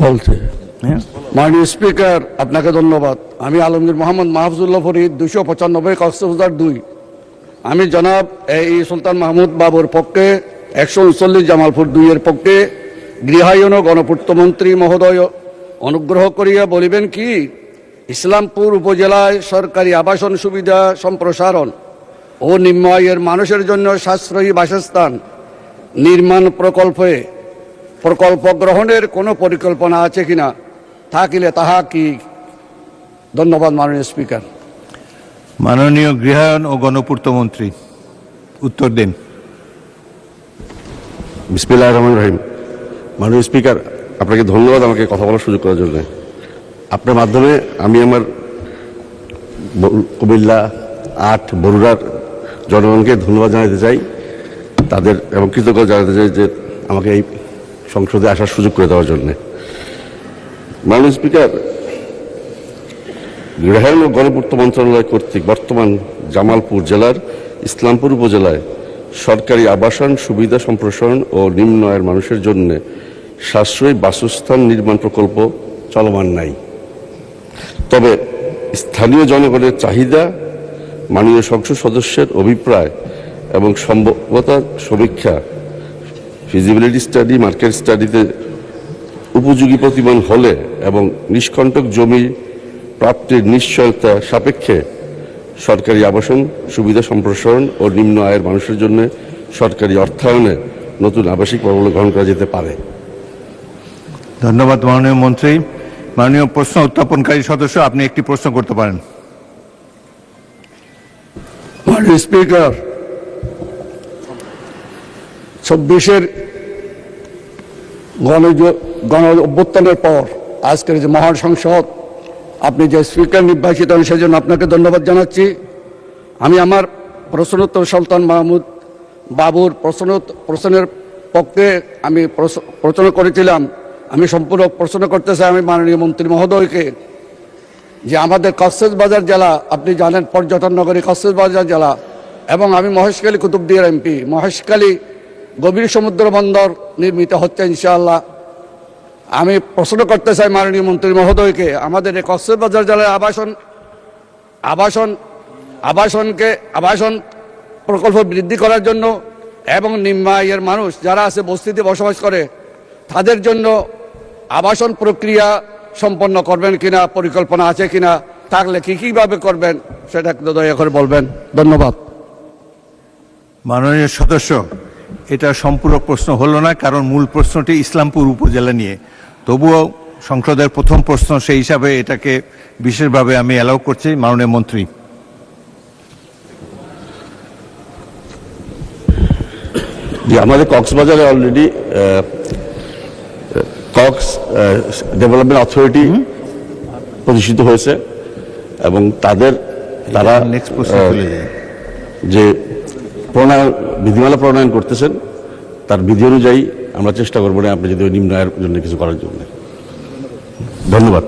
বলছে। হ্যাঁ, মাননীয় স্পিকার, আপনাকে ধন্যবাদ। আমি আলমগীর মোহাম্মদ মাহফুজুল্লাহ ফরিদ, 295 কক্সবাজার 2। আমি জনাব এই সুলতান মাহমুদ বাবুর পক্ষে 139 জামালপুর 2 এর পক্ষে গৃহায়ন ও গণপূর্তমন্ত্রী মহোদয় অনুগ্রহ করিয়া বলিবেন কি, ইসলামপুর উপজেলায় সরকারি আবাসন সুবিধা সম্প্রসারণ ও নিম্ন আয়ের মানুষের জন্য সাশ্রয়ী বাসস্থান নির্মাণ প্রকল্প গ্রহণের কোনো পরিকল্পনা আছে কিনা, থাকিলে তাহা কি? ধন্যবাদ মাননীয় স্পিকার। মাননীয় গৃহায়ন ও গণপূর্ত মন্ত্রী উত্তর দিন। বিসমিল্লাহির রহমানির রহিম। মাননীয় স্পিকার, আপনাকে ধন্যবাদ আমাকে কথা বলার সুযোগ করার জন্য। আপনার মাধ্যমে আমি আমার কুমিল্লা 8 বরুড়ার জনগণকে ধন্যবাদ জানাতে চাই, তাদের এবং কৃতজ্ঞতা জানাতে চাই যে আমাকে এই সংসদে আসার সুযোগ করে দেওয়ার জন্য। মাননীয় স্পিকার, গৃহায়ন ও গণপূর্ত মন্ত্রণালয় কর্তৃক বর্তমান জামালপুর জেলার ইসলামপুর উপজেলায় সরকারি আবাসন সুবিধা সম্প্রসারণ ও নিম্ন আয়ের মানুষের জন্য সাশ্রয়ী বাসস্থান নির্মাণ প্রকল্প চলমান নাই। তবে স্থানীয় জনগণের চাহিদা, মাননীয় সংসদ সদস্যের অভিপ্রায় এবং সম্ভাব্যতা সমীক্ষা, ফিজিবিলিটি স্টাডি, মার্কেট স্টাডিতে উপযোগী প্রতিমান হলে এবং নিষ্কণ্টক জমি প্রাপ্তির নিশ্চয়তা সাপেক্ষে সরকারি আবাসন সুবিধা সম্প্রসারণ ও নিম্ন আয়ের মানুষের জন্য সরকারি অর্থায়নে নতুন আবাসিক প্রকল্প গ্রহণ করা যেতে পারে। ধন্যবাদ মাননীয় মন্ত্রী। মাননীয় প্রশ্ন উত্থাপনকারী সদস্য, আপনি একটি প্রশ্ন করতে পারেন। মাননীয় স্পিকার, 26-এর গণ অভ্যুত্থানের পর আজকের যে মহান সংসদ, আপনি যে স্পিকার নির্বাচিত হন সেজন্য আপনাকে ধন্যবাদ জানাচ্ছি। আমি আমার প্রশ্নোত্তর সুলতান মাহমুদ বাবুর প্রশ্নের পক্ষে আমি প্রশ্ন করেছিলাম। আমি সম্পূর্ণ প্রশ্ন করতে চাই আমি মাননীয় মন্ত্রী মহোদয়কে, যে আমাদের কক্সবাজার জেলা, আপনি জানেন পর্যটন নগরী কক্সবাজার জেলা, এবং আমি মহেশখালী কুতুবদিয়ার এমপি। মহেশখালী গভীর সমুদ্র বন্দর নির্মিত হচ্ছে ইনশাআল্লাহ। আমি প্রশ্ন করতে চাই মাননীয় মন্ত্রী মহোদয়কে, আমাদের এই কক্সবাজার জেলার আবাসন প্রকল্প বৃদ্ধি করার জন্য এবং নিম্ন আয়ের মানুষ যারা আছে বস্তিতে বসবাস করে তাদের জন্য আবাসন প্রক্রিয়া সম্পন্ন করবেন কিনা, পরিকল্পনা আছে কিনা, থাকলে কীভাবে করবেন সেটা একটু দয়া করে বলবেন। ধন্যবাদ। মাননীয় সদস্য, এটা সম্পূরক প্রশ্ন হলো না, কারণ মূল প্রশ্নটি ইসলামপুর উপজেলা নিয়ে। তবুও সংসদের প্রথম প্রশ্ন, সেই হিসাবে এটাকে বিশেষভাবে আমি অ্যালাউ করছি। মাননীয় মন্ত্রী। আমাদের কক্সবাজারে অলরেডি কক্স ডেভেলপমেন্ট অথরিটি প্রতিষ্ঠিত হয়েছে এবং তারা যে বিধিমালা প্রণয়ন করতেছেন তার বিধি অনুযায়ী আমরা চেষ্টা করবো না আপনি যদি নিম্ন আয়ের জন্য কিছু করার জন্য। ধন্যবাদ।